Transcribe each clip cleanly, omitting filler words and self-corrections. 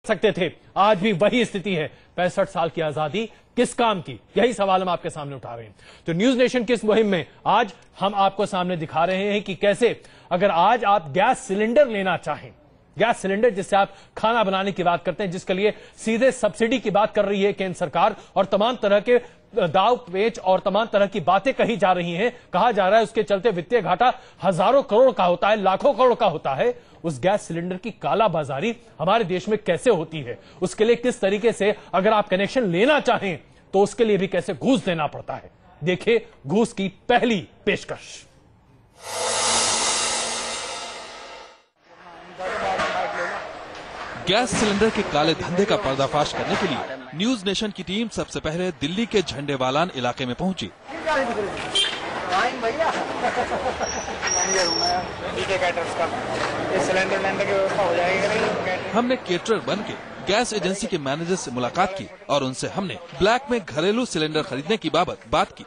सकते थे। आज भी वही स्थिति है। 65 साल की आजादी किस काम की, यही सवाल हम आपके सामने उठा रहे हैं। तो न्यूज नेशन की इस मुहिम में आज हम आपको सामने दिखा रहे हैं कि कैसे अगर आज आप गैस सिलेंडर लेना चाहें, गैस सिलेंडर जिससे आप खाना बनाने की बात करते हैं, जिसके लिए सीधे सब्सिडी की बात कर रही है केंद्र सरकार और तमाम तरह के दाव पेच और तमाम तरह की बातें कही जा रही हैं। कहा जा रहा है उसके चलते वित्तीय घाटा हजारों करोड़ का होता है, लाखों करोड़ का होता है। उस गैस सिलेंडर की कालाबाजारी हमारे देश में कैसे होती है, उसके लिए किस तरीके से अगर आप कनेक्शन लेना चाहें तो उसके लिए भी कैसे घूस देना पड़ता है। देखिए घूस की पहली पेशकश। गैस सिलेंडर के काले धंधे का पर्दाफाश करने के लिए न्यूज नेशन की टीम सबसे पहले दिल्ली के झंडेवालान इलाके में पहुंची। हमने केटरर बन के गैस एजेंसी के मैनेजर से मुलाकात की और उनसे हमने ब्लैक में घरेलू सिलेंडर खरीदने की बाबत बात की।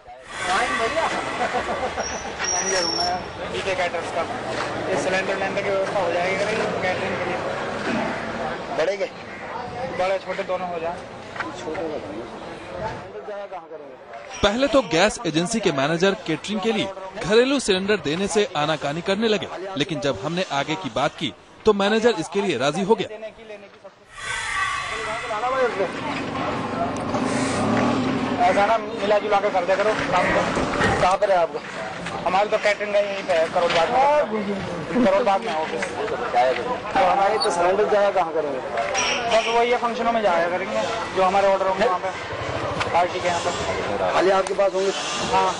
बड़े छोटे दोनों हो जाए। पहले तो गैस एजेंसी के मैनेजर केटरिंग के लिए घरेलू सिलेंडर देने से आनाकानी करने लगे, लेकिन जब हमने आगे की बात की तो मैनेजर इसके लिए राजी हो गया। ऐसा ना मिला जुला के कर दिया करो काम को। कहाँ पर है आपको? हमारी तो कैटरिंग का यहीं पे है, करोड़ बाग में ऑफिस। तो हमारी तो सिलेंडर जाया कहाँ करेंगे? बस वही है, फंक्शनों में जाया करेंगे जो हमारे ऑर्डर होंगे वहाँ पे, पार्टी के यहाँ पे। खाली आपके पास होंगे? हाँ,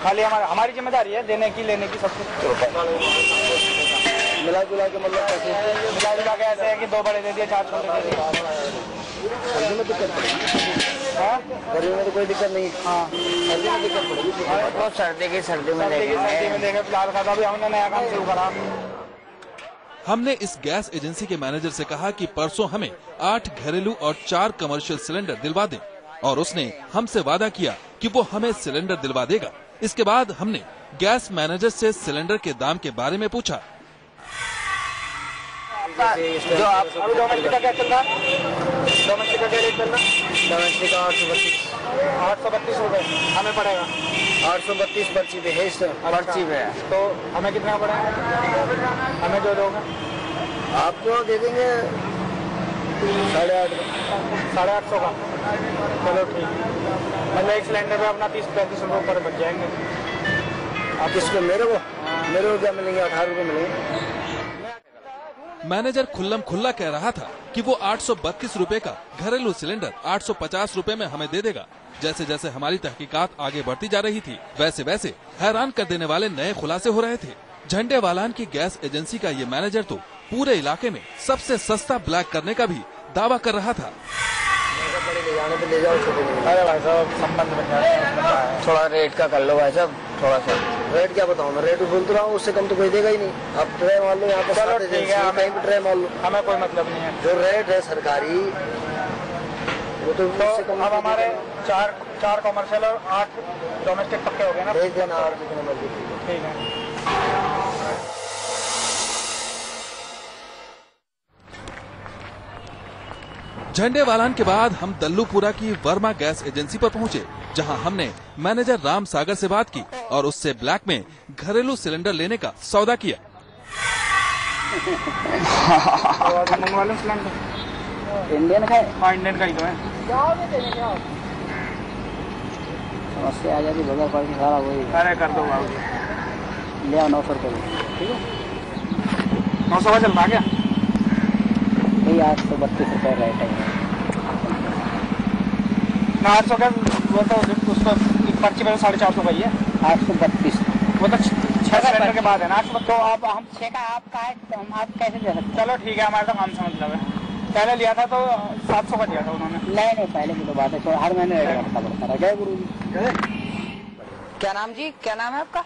खाली हमारी जिम्मेदारी है देने की लेने की सब कुछ। मिला जुला के मतलब कैसे? मिला जुला के ऐसे है कि 2 बड़े दे दिए, 4 छोटे दे दिए। सर्दी में दिक्कत पड़ेगी? हाँ, गर्मी में तो कोई दिक्कत नहीं। हाँ, सर्दी में दिक्कत पड़ेगी। बहुत सर्दी में देखे फिलहाल का अभी हमने नया काम शुरू करा। हमने इस गैस एजेंसी के मैनेजर से कहा कि परसों हमें 8 घरेलू और 4 कमर्शियल सिलेंडर दिलवा दें और उसने हमसे वादा किया कि वो हमें सिलेंडर दिलवा देगा। इसके बाद हमने गैस मैनेजर से सिलेंडर के दाम के बारे में पूछा। जो आप डोमेस्टिक का क्या चल रहा है? डोमेस्टिक का क्या रेट चल रहा है? डोमेस्टिक का 832 रुपए हमें पड़ेगा। 832 पर्ची पे है, इस पर्ची पे है। तो हमें कितना पड़ेगा? हमें जो दोगे आपको दे देंगे 850 का। चलो ठीक, मतलब एक सिलेंडर पे अपना 30-35 रुपए ऊपर बच जाएंगे। आप किसको? मेरे को क्या मिलेंगे? 18 रुपए मिलेंगे। मैनेजर खुल्लम खुल्ला कह रहा था कि वो 832 रुपए का घरेलू सिलेंडर 850 रुपए में हमें दे देगा। जैसे जैसे हमारी तहकीकात आगे बढ़ती जा रही थी, वैसे वैसे हैरान कर देने वाले नए खुलासे हो रहे थे। झंडेवालान की गैस एजेंसी का ये मैनेजर तो पूरे इलाके में सबसे सस्ता ब्लैक करने का भी दावा कर रहा था। अरे भाई साहब, संबंध बन जाए, थोड़ा रेट का कर लो भाई साहब। थोड़ा सा रेट क्या बताऊँ मैं? रेट बोलते रहा हूँ, उससे कम तो कोई देगा ही नहीं। आप ट्रे मान लो यहाँ पर, कहीं भी ट्रे मान लो, हमें कोई मतलब नहीं है। जो रेट है सरकारी वो तो अब हमारे 4 कॉमर्शियल और 8 डोमेस्टिक पक्के हो गए ना। भेज देना और जितने मर्जी। ठीक है। झंडेवालान के बाद हम दल्लूपुरा की वर्मा गैस एजेंसी पर पहुंचे, जहां हमने मैनेजर राम सागर से बात की और उससे ब्लैक में घरेलू सिलेंडर लेने का सौदा किया। इंडियन का है? हाँ, इंडियन का ही तो है। समस्या आ जाती बगैर पार्टी सारा वही। अरे कर दो बाबू, ले आओ 900 रुपये। ठीक है, 900 का चल रहा क्या? 832 रुपये रेट है ना। 800 का वो तो उसका पर्ची पे 450 का ही है। 832 वो तो 6 सिलेंडर के बाद है ना। 800 तो अब हम 6 का आपका है तो हम आप कैसे दे सकते? चलो ठीक है, हमारे तो काम से मतलब है। पहले लिया था तो 700 का दिया था उन्होंने। नहीं, पहले की तो बात है, हर महीने रेट घटता बढ़ता रहा। गुरु जी क्या नाम जी? क्या नाम है आपका?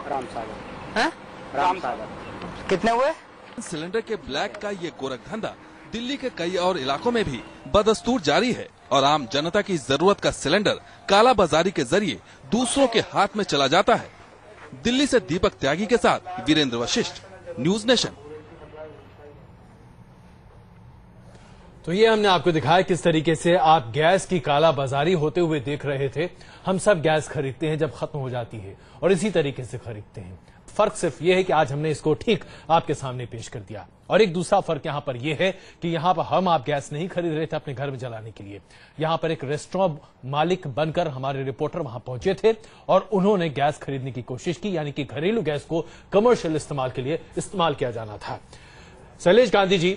राम सागर। राम सागर। कितने हुए? सिलेंडर के ब्लैक का ये गोरख धंधा दिल्ली के कई और इलाकों में भी बदस्तूर जारी है और आम जनता की जरूरत का सिलेंडर काला बाजारी के जरिए दूसरों के हाथ में चला जाता है। दिल्ली से दीपक त्यागी के साथ वीरेंद्र वशिष्ठ, न्यूज नेशन। तो ये हमने आपको दिखाया किस तरीके से आप गैस की कालाबाजारी होते हुए देख रहे थे। हम सब गैस खरीदते हैं जब खत्म हो जाती है और इसी तरीके से खरीदते हैं। फर्क सिर्फ ये है कि आज हमने इसको ठीक आपके सामने पेश कर दिया। और एक दूसरा फर्क यहां पर यह है कि यहां पर हम आप गैस नहीं खरीद रहे थे अपने घर में जलाने के लिए। यहां पर एक रेस्टोरेंट मालिक बनकर हमारे रिपोर्टर वहां पहुंचे थे और उन्होंने गैस खरीदने की कोशिश की, यानी कि घरेलू गैस को कमर्शियल इस्तेमाल के लिए इस्तेमाल किया जाना था। शैलेश गांधी जी,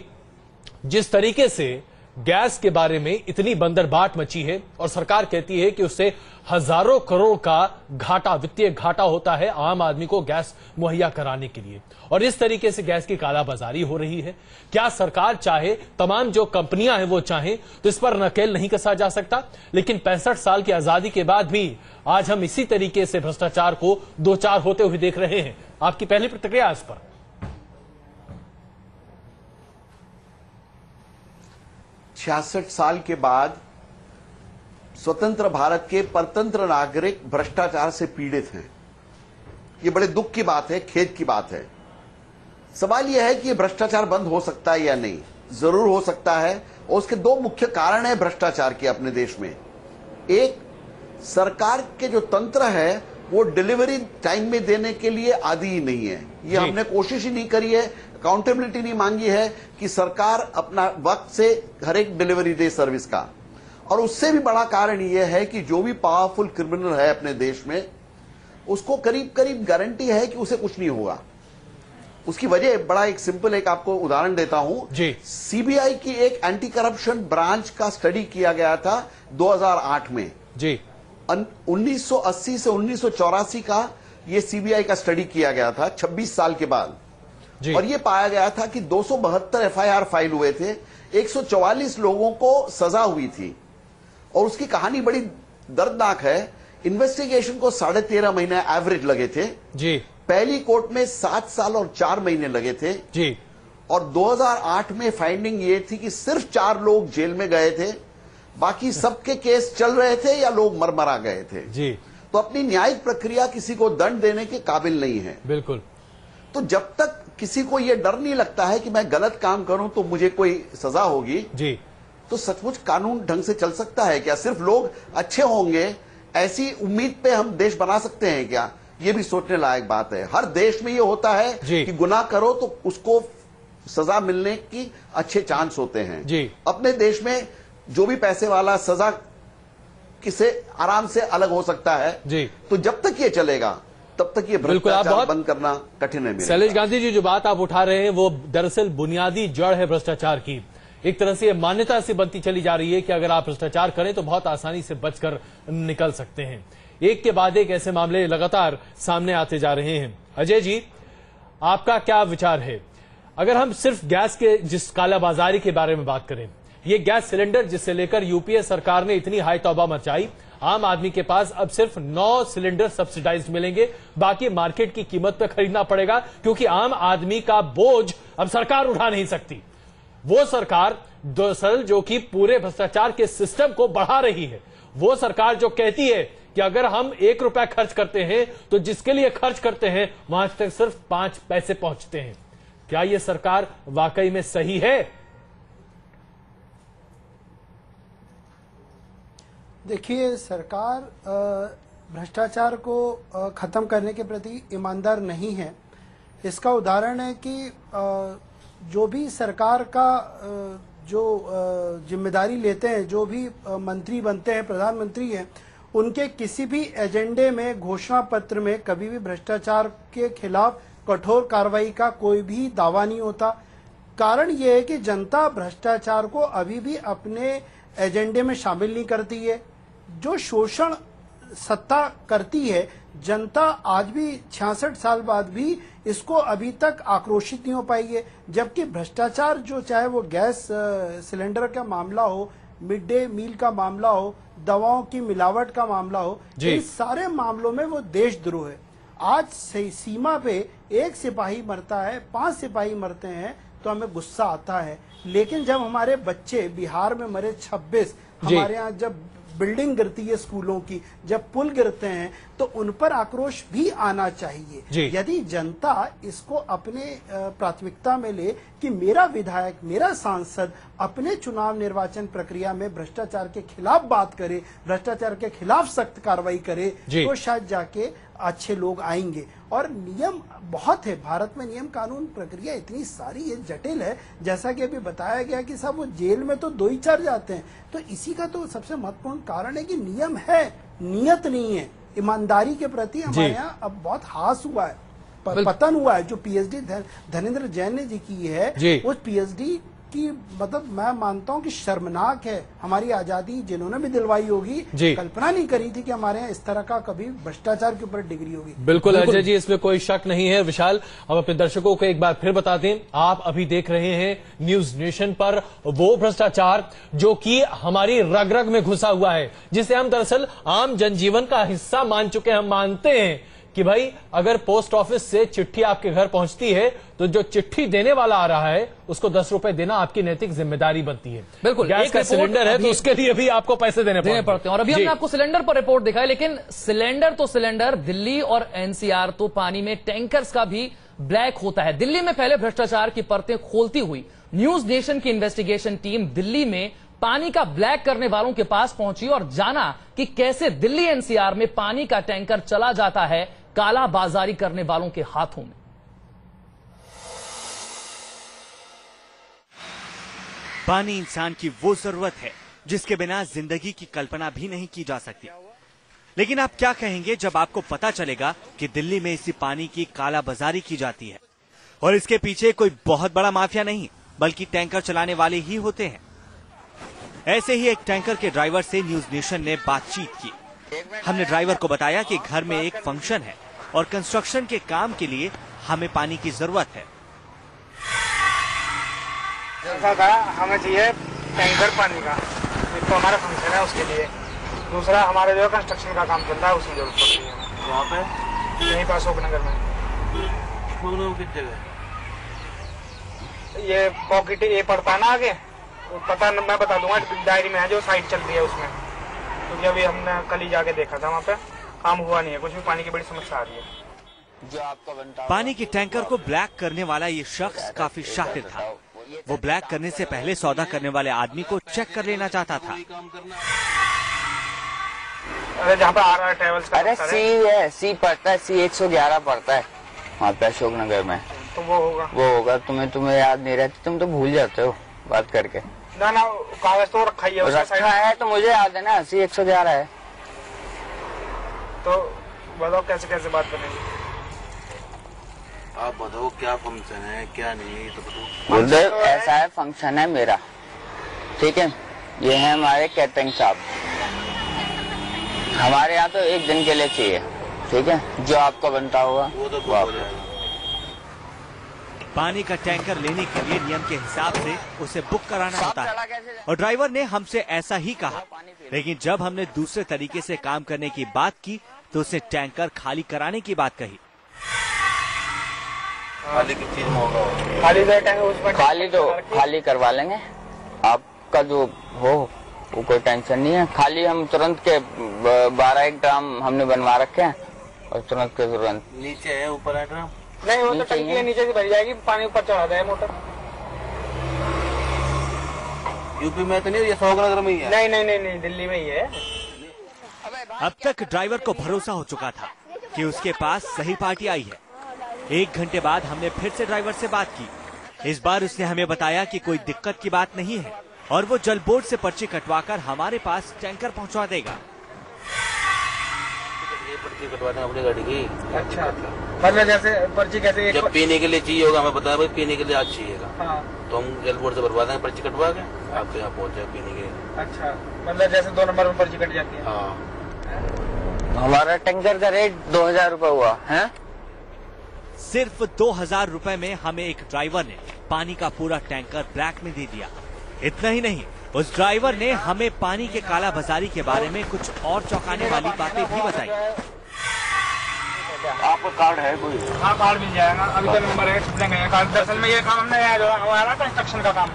जिस तरीके से गैस के बारे में इतनी बंदरबाट मची है और सरकार कहती है कि उससे हजारों करोड़ का घाटा, वित्तीय घाटा होता है आम आदमी को गैस मुहैया कराने के लिए, और इस तरीके से गैस की कालाबाजारी हो रही है, क्या सरकार चाहे, तमाम जो कंपनियां हैं वो चाहें तो इस पर नकेल नहीं कसा जा सकता? लेकिन 65 साल की आजादी के बाद भी आज हम इसी तरीके से भ्रष्टाचार को दो चार होते हुए देख रहे हैं। आपकी पहली प्रतिक्रिया इस पर? 66 साल के बाद स्वतंत्र भारत के परतंत्र नागरिक भ्रष्टाचार से पीड़ित हैं। ये बड़े दुख की बात है, खेद की बात है। सवाल यह है कि ये भ्रष्टाचार बंद हो सकता है या नहीं। जरूर हो सकता है, और उसके दो मुख्य कारण है भ्रष्टाचार के अपने देश में। एक, सरकार के जो तंत्र है वो डिलीवरी टाइम में देने के लिए आदी ही नहीं है। ये हमने कोशिश ही नहीं करी है, अकाउंटेबिलिटी नहीं मांगी है कि सरकार अपना वक्त से हर एक डिलीवरी दे सर्विस का। और उससे भी बड़ा कारण यह है कि जो भी पावरफुल क्रिमिनल है अपने देश में, उसको करीब करीब गारंटी है कि उसे कुछ नहीं होगा। उसकी वजह बड़ा एक सिंपल एक आपको उदाहरण देता हूं जी। सीबीआई की एक एंटी करप्शन ब्रांच का स्टडी किया गया था 2008 में जी। 1980 से 1984 का ये सीबीआई का स्टडी किया गया था, 26 साल के बाद जी। और ये पाया गया था कि 272 एफआईआर फाइल हुए थे, 144 लोगों को सजा हुई थी। और उसकी कहानी बड़ी दर्दनाक है। इन्वेस्टिगेशन को 13.5 महीने एवरेज लगे थे जी। पहली कोर्ट में 7 साल और 4 महीने लगे थे जी। और 2008 में फाइंडिंग ये थी कि सिर्फ 4 लोग जेल में गए थे, बाकी सबके केस चल रहे थे या लोग मरमरा गए थे जी। तो अपनी न्यायिक प्रक्रिया किसी को दंड देने के काबिल नहीं है। बिल्कुल। तो जब तक किसी को यह डर नहीं लगता है कि मैं गलत काम करूं तो मुझे कोई सजा होगी जी, तो सचमुच कानून ढंग से चल सकता है क्या? सिर्फ लोग अच्छे होंगे ऐसी उम्मीद पे हम देश बना सकते हैं क्या? ये भी सोचने लायक बात है। हर देश में ये होता है कि गुनाह करो तो उसको सजा मिलने की अच्छे चांस होते हैं जी। अपने देश में जो भी पैसे वाला सजा किसे आराम से अलग हो सकता है जी। तो जब तक ये चलेगा तब तक ये भ्रष्टाचार बंद करना कठिन है। शैलेश गांधी जी, जो बात आप उठा रहे हैं वो दरअसल बुनियादी जड़ है भ्रष्टाचार की। एक तरह से मान्यता से बनती चली जा रही है कि अगर आप भ्रष्टाचार करें तो बहुत आसानी से बचकर निकल सकते हैं। एक के बाद एक ऐसे मामले लगातार सामने आते जा रहे हैं। अजय जी, आपका क्या विचार है? अगर हम सिर्फ गैस के जिस कालाबाजारी के बारे में बात करें, ये गैस सिलेंडर जिससे लेकर यूपीए सरकार ने इतनी हाई तौबा मचाई, आम आदमी के पास अब सिर्फ 9 सिलेंडर सब्सिडाइज्ड मिलेंगे, बाकी मार्केट की कीमत पर खरीदना पड़ेगा, क्योंकि आम आदमी का बोझ अब सरकार उठा नहीं सकती। वो सरकार दरअसल जो कि पूरे भ्रष्टाचार के सिस्टम को बढ़ा रही है, वो सरकार जो कहती है कि अगर हम 1 रुपया खर्च करते हैं तो जिसके लिए खर्च करते हैं वहां तक सिर्फ 5 पैसे पहुंचते हैं। क्या यह सरकार वाकई में सही है? देखिए, सरकार भ्रष्टाचार को खत्म करने के प्रति ईमानदार नहीं है। इसका उदाहरण है कि जो भी सरकार का जो जिम्मेदारी लेते हैं, जो भी मंत्री बनते हैं, प्रधानमंत्री हैं, उनके किसी भी एजेंडे में, घोषणा पत्र में कभी भी भ्रष्टाचार के खिलाफ कठोर कार्रवाई का कोई भी दावा नहीं होता। कारण यह है कि जनता भ्रष्टाचार को अभी भी अपने एजेंडे में शामिल नहीं करती है। जो शोषण सत्ता करती है, जनता आज भी 66 साल बाद भी इसको अभी तक आक्रोशित नहीं हो पाई है। जबकि भ्रष्टाचार जो, चाहे वो गैस सिलेंडर का मामला हो, मिड डे मील का मामला हो, दवाओं की मिलावट का मामला हो, इन सारे मामलों में वो देशद्रोह है। आज सीमा पे 1 सिपाही मरता है, 5 सिपाही मरते हैं तो हमें गुस्सा आता है। लेकिन जब हमारे बच्चे बिहार में मरे 26, हमारे यहाँ जब बिल्डिंग गिरती है स्कूलों की, जब पुल गिरते हैं, तो उन पर आक्रोश भी आना चाहिए। यदि जनता इसको अपने प्राथमिकता में ले कि मेरा विधायक, मेरा सांसद अपने चुनाव निर्वाचन प्रक्रिया में भ्रष्टाचार के खिलाफ बात करे, भ्रष्टाचार के खिलाफ सख्त कार्रवाई करे, तो शायद जाके अच्छे लोग आएंगे। और नियम बहुत है भारत में, नियम कानून प्रक्रिया इतनी सारी ये जटिल है, जैसा कि अभी बताया गया कि साहब वो जेल में तो 2 ही 4 जाते हैं। तो इसी का तो सबसे महत्वपूर्ण कारण है कि नियम है, नियत नहीं है। ईमानदारी के प्रति हमारे यहाँ अब बहुत हास हुआ है, पतन हुआ है। जो पीएचडी धनेंद्र जैन ने जी की है, उस पीएचडी की मतलब मैं मानता हूं कि शर्मनाक है। हमारी आजादी जिन्होंने भी दिलवाई होगी, कल्पना नहीं करी थी कि हमारे यहाँ इस तरह का कभी भ्रष्टाचार के ऊपर डिग्री होगी। बिल्कुल अजय जी, इसमें कोई शक नहीं है। विशाल, अब अपने दर्शकों को एक बार फिर बता दें, आप अभी देख रहे हैं न्यूज नेशन पर वो भ्रष्टाचार जो कि हमारी रग रग में घुसा हुआ है, जिसे हम दरअसल आम जनजीवन का हिस्सा मान चुके हैं। हम मानते हैं कि भाई अगर पोस्ट ऑफिस से चिट्ठी आपके घर पहुंचती है तो जो चिट्ठी देने वाला आ रहा है उसको 10 रुपए देना आपकी नैतिक जिम्मेदारी बनती है। बिल्कुल, गैस का सिलेंडर है तो उसके लिए भी आपको पैसे देने पड़ते हैं। और अभी हमने आपको सिलेंडर पर रिपोर्ट दिखाई, लेकिन सिलेंडर तो सिलेंडर, दिल्ली और एनसीआर तो पानी में टैंकर्स का भी ब्लैक होता है। दिल्ली में पहले भ्रष्टाचार की परतें खोलती हुई न्यूज नेशन की इन्वेस्टिगेशन टीम दिल्ली में पानी का ब्लैक करने वालों के पास पहुंची और जाना कि कैसे दिल्ली एनसीआर में पानी का टैंकर चला जाता है काला बाजारी करने वालों के हाथों में। पानी इंसान की वो जरूरत है जिसके बिना जिंदगी की कल्पना भी नहीं की जा सकती। लेकिन आप क्या कहेंगे जब आपको पता चलेगा कि दिल्ली में इसी पानी की काला बाजारी की जाती है और इसके पीछे कोई बहुत बड़ा माफिया नहीं बल्कि टैंकर चलाने वाले ही होते हैं। ऐसे ही एक टैंकर के ड्राइवर से न्यूज नेशन ने बातचीत की। हमने ड्राइवर को बताया कि घर में एक फंक्शन है और कंस्ट्रक्शन के काम के लिए हमें पानी की जरूरत है। हमें चाहिए टैंकर पानी का, एक तो हमारा फंक्शन है उसके लिए, दूसरा हमारे जो कंस्ट्रक्शन का काम चल रहा है उसमें जरूरत पड़ रही है। वहाँ पे यहीं पास अशोकनगर में। किस जगह? ये पॉकेट ये पड़ता है ना आगे, पता मैं बता दूंगा, डायरी में है जो साइट चल रही है उसमें। क्योंकि अभी हमने कल ही जाके देखा था, वहाँ पे काम हुआ नहीं है, कुछ भी पानी की बड़ी समस्या आ रही है। जो आपका बनता पानी के टैंकर को ब्लैक करने वाला ये शख्स काफी शातिर था। वो ब्लैक करने से पहले सौदा करने वाले आदमी को चेक कर लेना चाहता था। अरे जहाँ पे आ रहा है ट्रेवल्स का, अरे सी है, सी पड़ता है, सी 111 पड़ता है वहाँ पे अशोकनगर में। तो वो होगा तुम्हें याद नहीं रहती, तुम तो भूल जाते हो बात करके। ना कागज तो रखा ही है, रखा है तो मुझे याद है ना, सी 111 है। तो बताओ कैसे कैसे बात करेंगे? आप बताओ क्या फंक्शन है क्या नहीं, तो बताओ। बोल दो ऐसा है, फंक्शन है मेरा, ठीक है। ये है हमारे कैटरिंग साहब, हमारे यहाँ तो 1 दिन के लिए चाहिए, ठीक है। जो आपका बनता होगा वो तो पानी का टैंकर लेने के लिए नियम के हिसाब से उसे बुक कराना होता है और ड्राइवर ने हमसे ऐसा ही कहा। लेकिन जब हमने दूसरे तरीके से काम करने की बात की तो उसने टैंकर खाली कराने की बात कही। खाली करवा लेंगे, आपका जो हो वो कोई टेंशन नहीं है। खाली हम तुरंत के 12-1 ड्राम हमने बनवा रखे हैं और तुरंत के तुरंत। नीचे है ऊपर है ड्राम? नहीं, वो तो टंकी है, नीचे से भरी जाएगी, पानी ऊपर चढ़ा जाए मोटर। यूपी में तो नहीं, ये अशोकनगर में ही है। नहीं, दिल्ली में ही है। अब तक ड्राइवर को भरोसा हो चुका था कि उसके पास सही पार्टी आई है। 1 घंटे बाद हमने फिर से ड्राइवर से बात की। इस बार उसने हमें बताया कि कोई दिक्कत की बात नहीं है और वो जल बोर्ड से पर्ची कटवाकर हमारे पास टैंकर पहुंचा देगा। पर्ची कटवाते हैं अपनी गाड़ी की। अच्छा, मतलब जैसे पर्ची कैसे? जब पीने के लिए चाहिए होगा, हमें बताया भाई पीने के लिए आज चाहिएगा, हाँ। तो हम जल बोर्ड से भरवा देंगे पर्ची कटवा के, आपके यहाँ पहुँच जाए पीने के लिए। अच्छा, मतलब जैसे 2 नंबर में पर्ची कट जाती है। हाँ। हमारा टैंकर का रेट 2000 रुपए हुआ है। सिर्फ 2000 रुपए में हमें एक ड्राइवर ने पानी का पूरा टैंकर ब्लैक में दे दिया। इतना ही नहीं, उस ड्राइवर ने हमें पानी के काला बाजारी के बारे में कुछ और चौंकाने वाली बातें भी बताई। आपका कार्ड है कोई? हाँ, कार्ड मिल जाएगा, अभी तो नंबर है, छुपेंगे कार्ड। दरअसल में ये काम हमने हमारा कंस्ट्रक्शन का काम,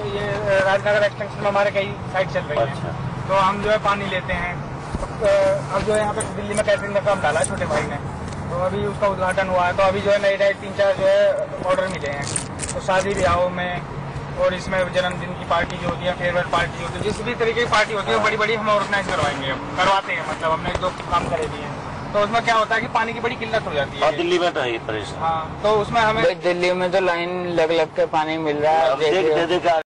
ये राजनगर एक्सटेंशन में हमारे कई साइट चल रही है, तो हम जो है पानी लेते हैं। अब जो है यहाँ पे दिल्ली में कैटरिंग का काम डाला है छोटे भाई ने, तो अभी उसका उद्घाटन हुआ है, तो अभी जो है नए 3-4 जो है ऑर्डर मिले हैं, तो शादी ब्याहों में और इसमें जन्मदिन की पार्टी जो होती है, फेयरवेल पार्टी जो होती है, जिस भी तरीके की पार्टी होती है बड़ी बड़ी हम ऑर्गेनाइज करवाएंगे, करवाते हैं। मतलब हमने जो काम करे भी हैं, तो उसमें क्या होता है कि पानी की बड़ी किल्लत हो जाती है। दिल्ली में तो है परेशान। हाँ, तो उसमें हमें दिल्ली में तो लाइन लग लग के पानी मिल रहा है।